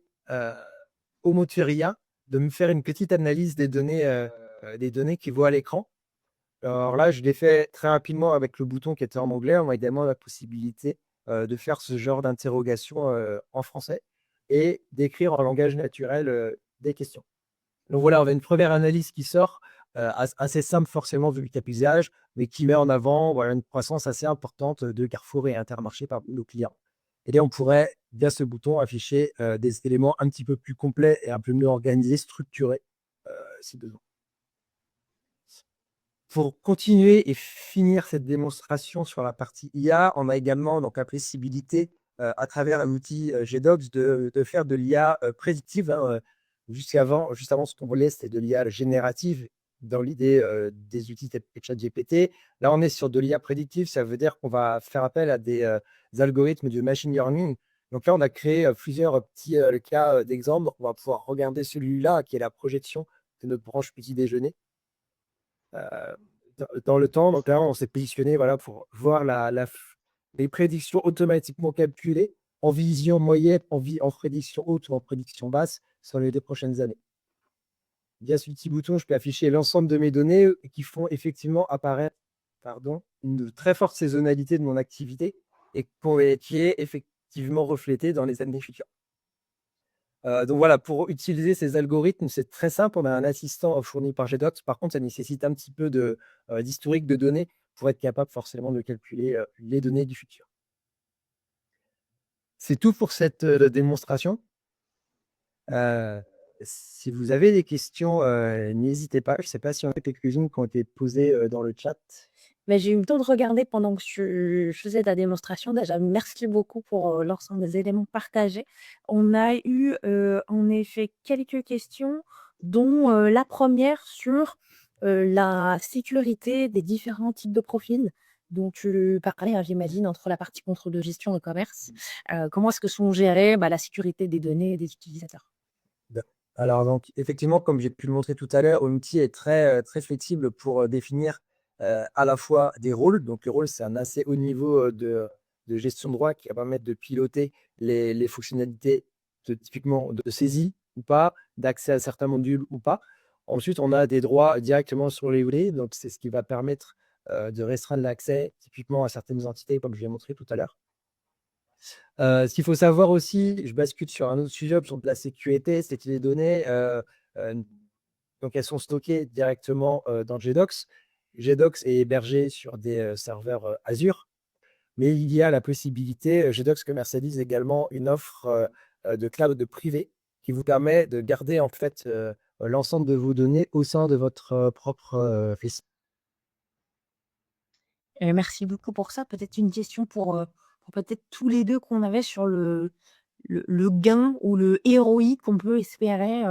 au moteur IA de me faire une petite analyse des données qu'il voit à l'écran. Alors là, je l'ai fait très rapidement avec le bouton qui était en anglais. On a également la possibilité de faire ce genre d'interrogation en français et d'écrire en langage naturel des questions. Donc voilà, on a une première analyse qui sort, assez simple forcément vu le cas d'usage, mais qui met en avant voilà, une croissance assez importante de Carrefour et Intermarché par nos clients. Et là, on pourrait, via ce bouton, afficher des éléments un petit peu plus complets et un peu mieux organisés, structurés, si besoin. Pour continuer et finir cette démonstration sur la partie IA, on a également donc, la possibilité, à travers l'outil GDocs, de faire de l'IA prédictive. Juste avant, ce qu'on voulait, c'était de l'IA générative dans l'idée des outils type ChatGPT. Là, on est sur de l'IA prédictive. Ça veut dire qu'on va faire appel à des algorithmes de machine learning. Donc là, on a créé plusieurs petits cas d'exemple. On va pouvoir regarder celui-là, qui est la projection de notre branche petit déjeuner dans le temps. Donc là, on s'est positionné voilà, pour voir les prédictions automatiquement calculées en vision moyenne, en prédiction haute ou en prédiction basse sur les 2 prochaines années. Via ce petit bouton, je peux afficher l'ensemble de mes données qui font effectivement apparaître une très forte saisonnalité de mon activité et qui est effectivement reflétée dans les années futures. Donc voilà, pour utiliser ces algorithmes, c'est très simple. On a un assistant fourni par GDocs. Par contre, ça nécessite un petit peu d'historique de données pour être capable forcément de calculer les données du futur. C'est tout pour cette démonstration. Si vous avez des questions, n'hésitez pas. Je ne sais pas s'il y en a quelques-unes qui ont été posées, dans le chat. Mais j'ai eu le temps de regarder pendant que je faisais ta démonstration. Déjà, merci beaucoup pour l'ensemble des éléments partagés. On a eu en effet quelques questions, dont la première sur la sécurité des différents types de profils dont tu parlais, hein, j'imagine, entre la partie contrôle de gestion et commerce. Comment est-ce que sont gérées la sécurité des données des utilisateurs? Bah, alors donc effectivement, comme j'ai pu le montrer tout à l'heure, Omity est très flexible pour, définir, à la fois des rôles. Donc les rôles, c'est un assez haut niveau, de gestion de droit qui va permettre de piloter les fonctionnalités typiquement de saisie ou pas, d'accès à certains modules ou pas. Ensuite, on a des droits directement sur les volets, donc c'est ce qui va permettre, de restreindre l'accès typiquement à certaines entités comme je l'ai montré tout à l'heure. Ce qu'il faut savoir aussi, je bascule sur un autre sujet sur de la sécurité, c'est que les données, donc elles sont stockées directement, dans Jedox. Jedox est hébergé sur des, serveurs, Azure, mais il y a la possibilité, Jedox commercialise également une offre, de cloud privé qui vous permet de garder en fait, l'ensemble de vos données au sein de votre, propre, réseau. Merci beaucoup pour ça. Peut-être une question pour peut-être tous les 2 qu'on avait sur le gain ou le ROI qu'on peut espérer,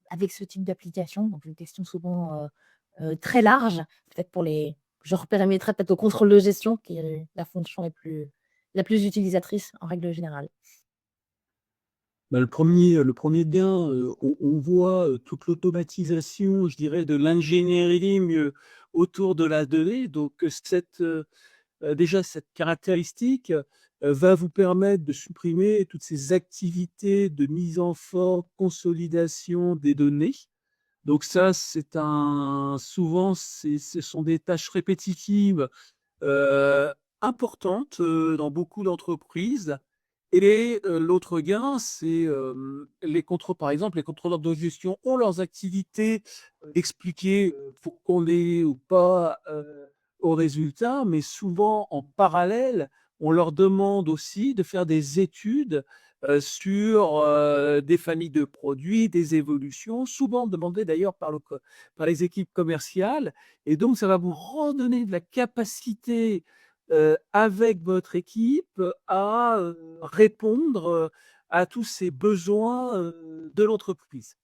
avec ce type d'application. Donc une question souvent, très large, peut-être pour les je repérimétrerai peut-être au contrôle de gestion qui est la fonction la plus utilisatrice en règle générale. Bah, le premier gain, on voit, toute l'automatisation, je dirais, de l'engineering, autour de la donnée. Donc, déjà cette caractéristique, va vous permettre de supprimer toutes ces activités de mise en forme, consolidation des données. Donc ça, souvent, ce sont des tâches répétitives, heu, importantes, dans beaucoup d'entreprises. Et l'autre gain, c'est, par exemple, les contrôleurs de gestion ont leurs activités, expliquées, pour coller ou pas, aux résultats, mais souvent en parallèle, on leur demande aussi de faire des études, sur, des familles de produits, des évolutions, souvent demandées d'ailleurs par les équipes commerciales. Et donc ça va vous redonner de la capacité, avec votre équipe à, répondre, à tous ces besoins, de l'entreprise.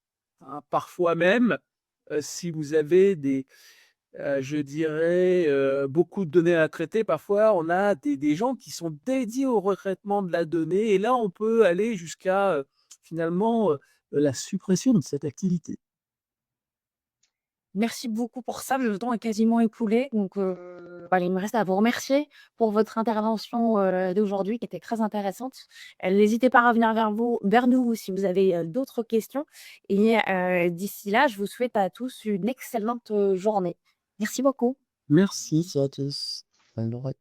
Hein, parfois même, si vous avez je dirais, beaucoup de données à traiter, parfois on a des gens qui sont dédiés au retraitement de la donnée, et là on peut aller jusqu'à, finalement, la suppression de cette activité. Merci beaucoup pour ça. Le temps est quasiment écoulé, donc voilà, il me reste à vous remercier pour votre intervention, d'aujourd'hui qui était très intéressante. N'hésitez pas à revenir vers nous si vous avez, d'autres questions et d'ici là, je vous souhaite à tous une excellente, journée. Merci beaucoup. Merci. Merci à tous. Bonne journée.